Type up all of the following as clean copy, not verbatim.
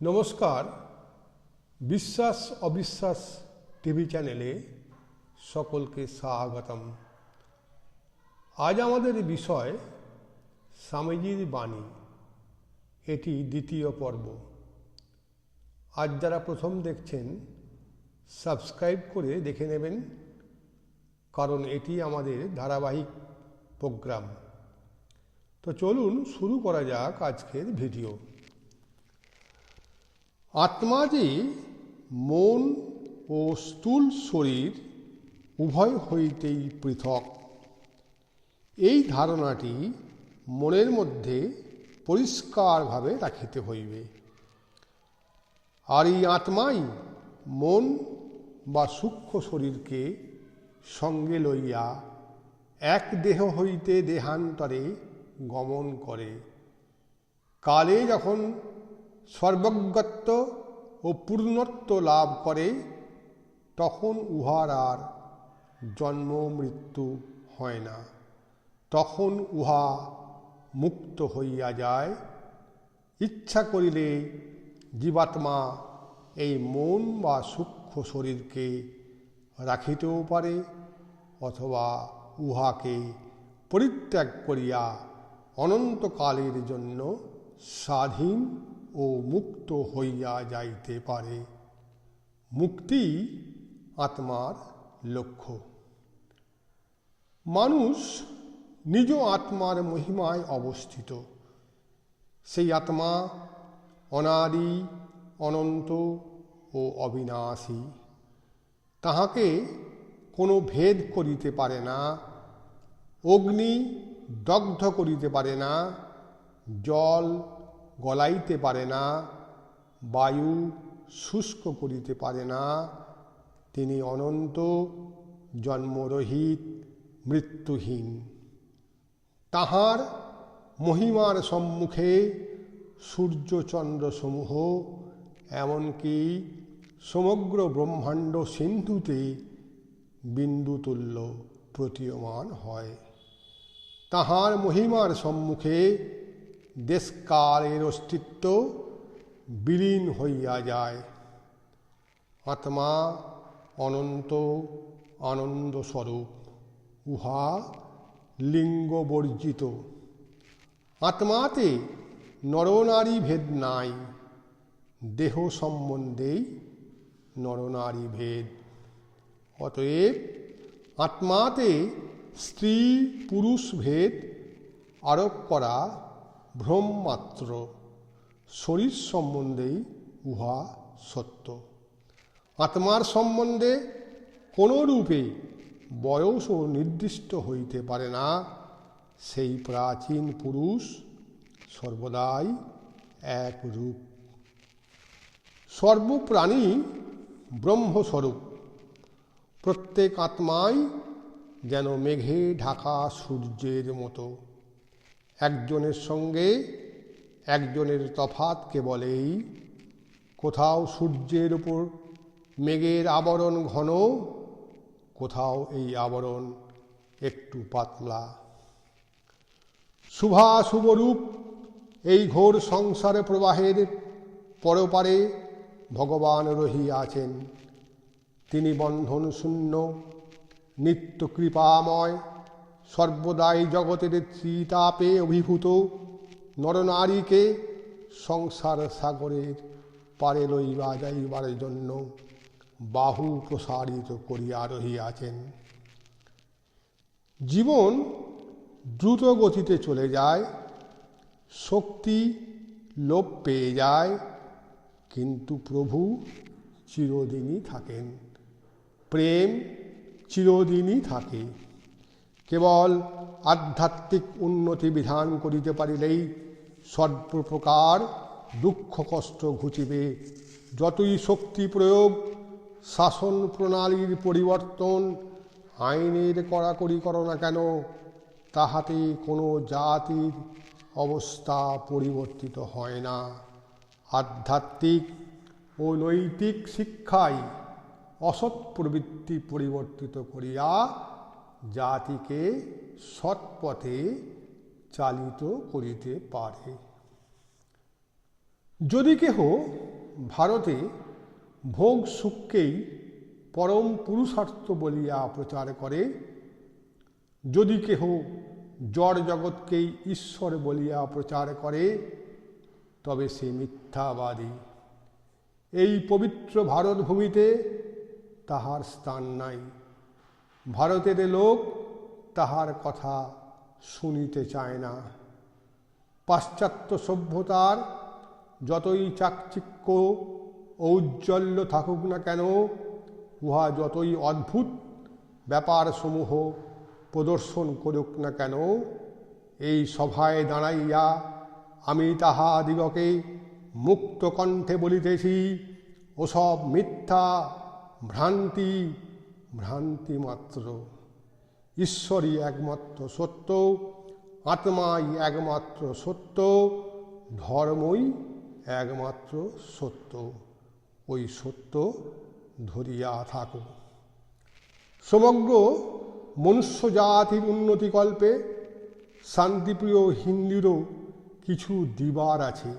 নমস্কার, বিশ্বাস অবিশ্বাস টিভি চ্যানেলে সকলকে স্বাগতম। আজ আমাদের বিষয় স্বামীজির বাণী। এটি দ্বিতীয় পর্ব। আজ যারা প্রথম দেখছেন সাবস্ক্রাইব করে দেখে নেবেন, কারণ এটি আমাদের ধারাবাহিক প্রোগ্রাম। তো চলুন শুরু করা যাক আজকের ভিডিও। আত্মা যে মন ও স্থূল শরীর উভয় হইতেই পৃথক, এই ধারণাটি মনের মধ্যে পরিষ্কারভাবে রাখিতে হইবে। আর এই আত্মাই মন বা সূক্ষ্ম শরীরকে সঙ্গে লইয়া এক দেহ হইতে দেহান্তরে গমন করে। কালে যখন সর্বজ্ঞত্ব ও পূর্ণত্ব লাভ করে, তখন উহার আর জন্ম মৃত্যু হয় না। তখন উহা মুক্ত হইয়া যায়। ইচ্ছা করিলে জীবাত্মা এই মন বা সূক্ষ্ম শরীরকে রাখিতেও পারে, অথবা উহাকে পরিত্যাগ করিয়া অনন্তকালের জন্য স্বাধীন ও মুক্ত হইয়া যাইতে পারে। মুক্তি আত্মার লক্ষ্য। মানুষ নিজ আত্মার মহিমায় অবস্থিত। সেই আত্মা অনাদি, অনন্ত ও অবিনাশী। তাহাকে কোনো ভেদ করিতে পারে না। অগ্নি দগ্ধ করিতে পারে না, জল গলাইতে পারে না, বায়ু শুষ্ক করিতে পারে না। তিনি অনন্ত, জন্মরহিত, মৃত্যুহীন। তাহার মহিমার সম্মুখে সূর্যচন্দ্রসমূহ, এমনকি সমগ্র ব্রহ্মাণ্ড সিন্ধুতে বিন্দুতুল্য প্রতীয়মান হয়। তাহার মহিমার সম্মুখে দেশকালের অস্তিত্ব বিলীন হইয়া যায়। আত্মা অনন্ত আনন্দস্বরূপ। উহা লিঙ্গবর্জিত। আত্মাতে নরনারী ভেদ নাই। দেহ সম্বন্ধেই নরনারী ভেদ। অতএব আত্মাতে স্ত্রী পুরুষ ভেদ আরোপ করা ভ্রম মাত্র। শরীর সম্বন্ধেই উহা সত্য। আত্মার সম্বন্ধে কোনো রূপে বয়সও নির্দিষ্ট হইতে পারে না। সেই প্রাচীন পুরুষ সর্বদাই এক রূপ। সর্বপ্রাণী ব্রহ্মস্বরূপ। প্রত্যেক আত্মাই যেন মেঘে ঢাকা সূর্যের মতো। একজনের সঙ্গে একজনের তফাৎ কেবল এই, কোথাও সূর্যের উপর মেঘের আবরণ ঘন, কোথাও এই আবরণ একটু পাতলা। শুভাশুভরূপ এই ঘোর সংসারে প্রবাহের পরপারে ভগবান রহিয়াছেন। তিনি বন্ধন শূন্য, নিত্য কৃপাময়, সর্বদাই জগতের ত্রিতাপে অভিভূত নরনারীকে সংসার সাগরের পারে লইয়া যাইবার জন্য বাহু প্রসারিত করিয়া রহিয়াছেন। জীবন দ্রুত গতিতে চলে যায়, শক্তি লোপ পেয়ে যায়, কিন্তু প্রভু চিরদিনই থাকেন। প্রেম চিরদিনই থাকে। কেবল আধ্যাত্মিক উন্নতি বিধান করিতে পারিলেই সর্বপ্রকার দুঃখ কষ্ট ঘুচিবে। যতই শক্তি প্রয়োগ, শাসন প্রণালীর পরিবর্তন, আইনের কড়াকড়ি করো না কেন, তাহাতে কোনো জাতির অবস্থা পরিবর্তিত হয় না। আধ্যাত্মিক ও নৈতিক শিক্ষাই অসৎ প্রবৃত্তি পরিবর্তিত করিয়া জাতিকে সৎপথে চালিত করিতে পারে। যদি কেহ ভারতে ভোগ সুখকেই পরম পুরুষার্থ বলিয়া প্রচার করে, যদি কেহ জড় জগৎকেই ঈশ্বর বলিয়া প্রচার করে, তবে সে মিথ্যাবাদী। এই পবিত্র ভারত ভূমিতে তাহার স্থান নাই। ভারতের লোক তাহার কথা শুনিতে চায় না। পাশ্চাত্য সভ্যতার যতই চাকচিক্য ঔজ্জ্বল্য থাকুক না কেন, উহা যতই অদ্ভুত ব্যাপারসমূহ প্রদর্শন করুক না কেন, এই সভায় দাঁড়াইয়া আমি তাহাদিগকে মুক্ত কণ্ঠে বলিতেছি, ওসব মিথ্যা, ভ্রান্তি, ভ্রান্তি মাত্র। ঈশ্বরই একমাত্র সত্য, আত্মাই একমাত্র সত্য, ধর্মই একমাত্র সত্য। ওই সত্য ধরিয়া থাকো। সমগ্র মনুষ্য জাতির উন্নতিকল্পে শান্তিপ্রিয় হিন্দুরও কিছু দিবার আছে।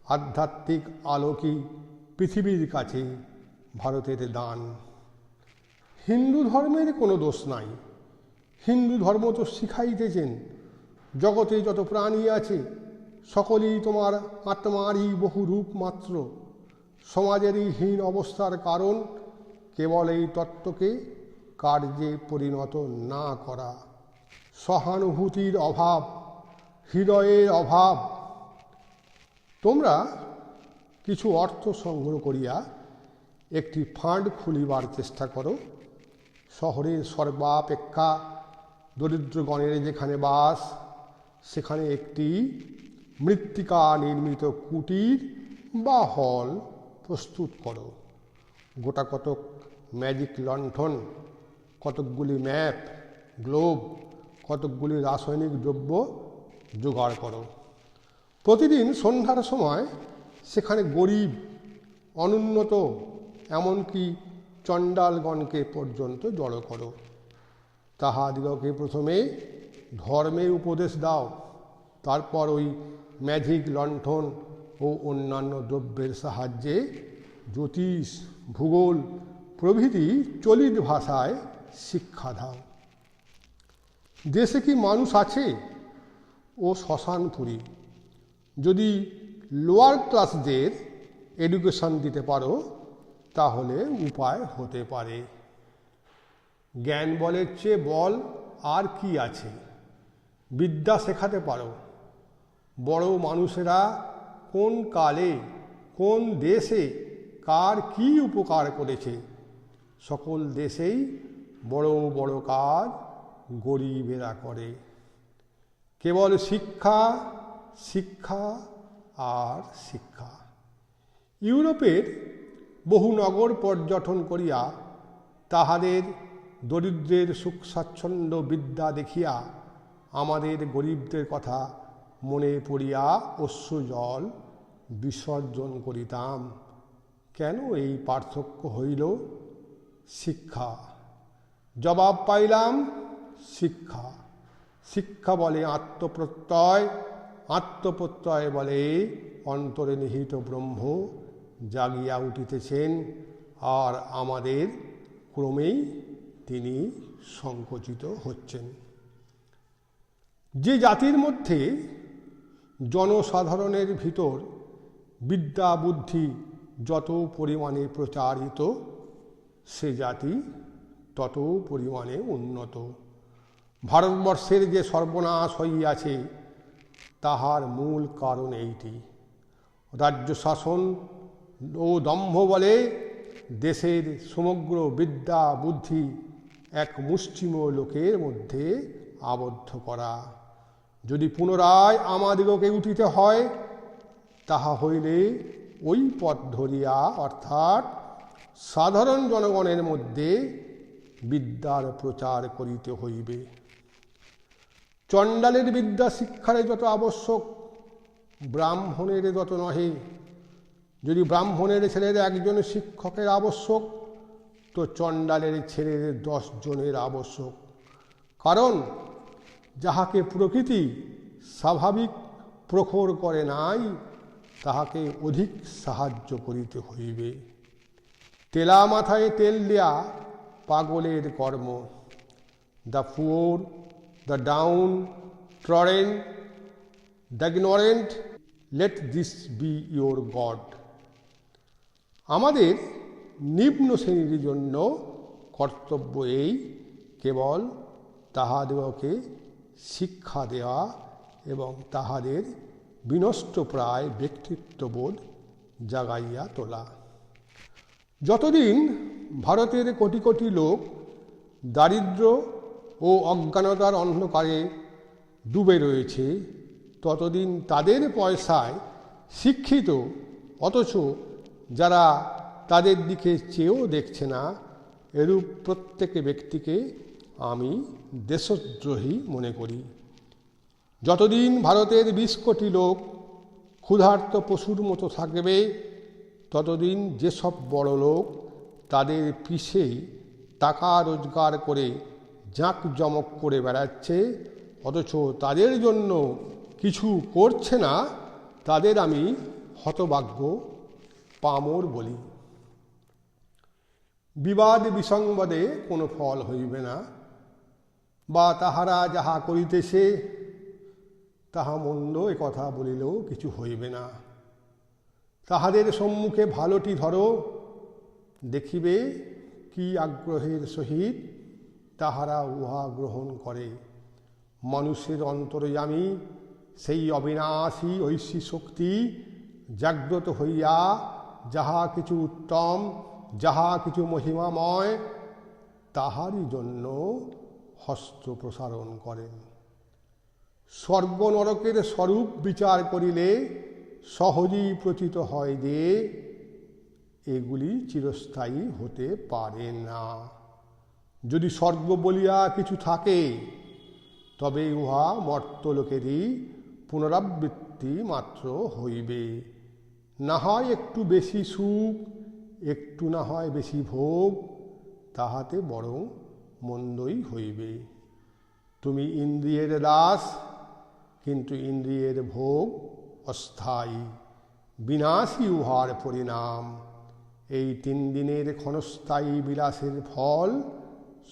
আধ্যাত্মিক আলোকই পৃথিবীর কাছে ভারতের দান। হিন্দু ধর্মের কোনো দোষ নাই। হিন্দু ধর্ম তো শিখাইতেছেন, জগতে যত প্রাণী আছে সকলেই তোমার আত্মারই বহু রূপ মাত্র। সমাজেরই হীন অবস্থার কারণ কেবল এই তত্ত্বকে কার্যে পরিণত না করা, সহানুভূতির অভাব, হৃদয়ের অভাব। তোমরা কিছু অর্থ সংগ্রহ করিয়া একটি ফান্ড খুলিবার চেষ্টা করো। শহরের সর্বাপেক্ষা দরিদ্রগণের যেখানে বাস, সেখানে একটি মৃত্তিকা নির্মিত কুটির বা হল প্রস্তুত করো। গোটা কতক ম্যাজিক লণ্ঠন, কতকগুলি ম্যাপ, গ্লোব, কতকগুলি রাসায়নিক দ্রব্য জোগাড় করো। প্রতিদিন সন্ধ্যার সময় সেখানে গরিব, অনুন্নত, এমনকি চণ্ডালগণকে পর্যন্ত জড়ো করো। তাহাদিগকে প্রথমে ধর্মের উপদেশ দাও, তারপর ওই ম্যাজিক লণ্ঠন ও অন্যান্য দ্রব্যের সাহায্যে জ্যোতিষ, ভূগোল প্রভৃতি চলিত ভাষায় শিক্ষা দাও। দেশে কি মানুষ আছে ও শ্মশানপুরী? যদি লোয়ার ক্লাসদের এডুকেশন দিতে পারো তাহলে উপায় হতে পারে। জ্ঞান বলের চেয়ে বল আর কি আছে? বিদ্যা শেখাতে পারো। বড় মানুষেরা কোন কালে, কোন দেশে কার কি উপকার করেছে, সকল দেশেই বড় বড় কাজ গরিবেরা করে। কেবল শিক্ষা, শিক্ষা আর শিক্ষা। ইউরোপের বহু নগর পর্যটন করিয়া তাহাদের দরিদ্রের সুখ স্বাচ্ছন্দ্য বিদ্যা দেখিয়া আমাদের গরিবদের কথা মনে পড়িয়া অশ্রুজল বিসর্জন করিতাম। কেন এই পার্থক্য হইল? শিক্ষা। জবাব পাইলাম শিক্ষা। শিক্ষা বলে আত্মপ্রত্যয়, আত্মপ্রত্যয় বলে অন্তরে নিহিত ব্রহ্ম জাগিয়া উঠিতেছেন, আর আমাদের ক্রমেই তিনি সংকুচিত হচ্ছেন। যে জাতির মধ্যে জনসাধারণের ভিতর বিদ্যা বুদ্ধি যত পরিমাণে প্রচারিত, সে জাতি তত পরিমাণে উন্নত। ভারতবর্ষের যে সর্বনাশ হইয়াছে তাহার মূল কারণ এইটি। রাজ্য শাসন ও দম্ভ বলে দেশের সমগ্র বিদ্যা বুদ্ধি এক মুষ্টিম লোকের মধ্যে আবদ্ধ করা। যদি পুনরায় আমাদিগকে উঠিতে হয়, তাহা হইলে ওই পথ ধরিয়া, অর্থাৎ সাধারণ জনগণের মধ্যে বিদ্যার প্রচার করিতে হইবে। চণ্ডালের বিদ্যা শিক্ষারে যত আবশ্যক, ব্রাহ্মণের তত নহে। যদি ব্রাহ্মণের ছেলের একজন শিক্ষকের আবশ্যক, তো চণ্ডালের ছেলের 10 জনের আবশ্যক। কারণ যাহাকে প্রকৃতি স্বাভাবিক প্রখর করে নাই, তাহাকে অধিক সাহায্য করিতে হইবে। তেলা মাথায় তেল দেয়া পাগলের কর্ম। The poor, the downtrodden, the ignorant, let this be your god. আমাদের নিম্ন শ্রেণীর জন্য কর্তব্য এই, কেবল তাহাদেরকে শিক্ষা দেওয়া এবং তাহাদের বিনষ্টপ্রায় ব্যক্তিত্ববোধ জাগাইয়া তোলা। যতদিন ভারতের কোটি কোটি লোক দারিদ্র ও অজ্ঞানতার অন্ধকারে ডুবে রয়েছে, ততদিন তাদের পয়সায় শিক্ষিত, অথচ যারা তাদের দিকে চেয়েও দেখছে না, এরূপ প্রত্যেক ব্যক্তিকে আমি দেশদ্রোহী মনে করি। যতদিন ভারতের 20 কোটি লোক ক্ষুধার্ত পশুর মতো থাকবে, ততদিন যেসব বড় লোক তাদের পিছেই টাকা রোজগার করে জাঁকজমক করে বেড়াচ্ছে, অথচ তাদের জন্য কিছু করছে না, তাদের আমি হতভাগ্য পামর বলি। বিবাদ বিসংবাদে কোনো ফল হইবে না, বা তাহারা যাহা করিতেছে তাহা মন্দ এ কথা বলিলেও কিছু হইবে না। তাহাদের সম্মুখে ভালোটি ধরো, দেখিবে কি আগ্রহের সহিত তাহারা উহা গ্রহণ করে। মানুষের অন্তর্যামী সেই অবিনাশী ঐশী শক্তি জাগ্রত হইয়া যাহা কিছু উত্তম, যাহা কিছু মহিমাময়, তাহারই জন্য হস্ত প্রসারণ করেন। স্বর্গ নরকের স্বরূপ বিচার করিলে সহজেই প্রতীত হয় যে এগুলি চিরস্থায়ী হতে পারে না। যদি স্বর্গ বলিয়া কিছু থাকে, তবে উহা মর্ত্যলোকেরই পুনরাবৃত্তি মাত্র হইবে। না হয় একটু বেশি সুখ, একটু না হয় বেশি ভোগ, তাহাতে বরং মন্দই হইবে। তুমি ইন্দ্রিয়ের দাস, কিন্তু ইন্দ্রিয়ের ভোগ অস্থায়ী, বিনাশী উহার পরিণাম। এই 3 দিনের ক্ষণস্থায়ী বিলাসের ফল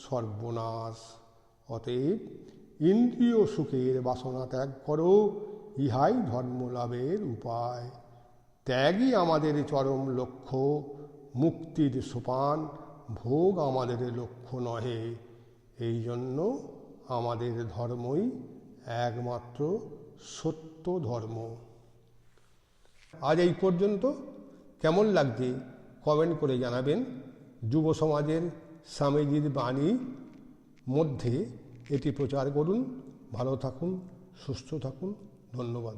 সর্বনাশ। অতএব ইন্দ্রিয় সুখের বাসনা ত্যাগ করো, ইহাই ধর্মলাভের উপায়। ত্যাগই আমাদের চরম লক্ষ্য, মুক্তির সোপান। ভোগ আমাদের লক্ষ্য নহে। এই জন্য আমাদের ধর্মই একমাত্র সত্য ধর্ম। আজ এই পর্যন্ত। কেমন লাগছে কমেন্ট করে জানাবেন। যুব সমাজের স্বামীজির বাণী মধ্যে এটি প্রচার করুন। ভালো থাকুন, সুস্থ থাকুন। ধন্যবাদ।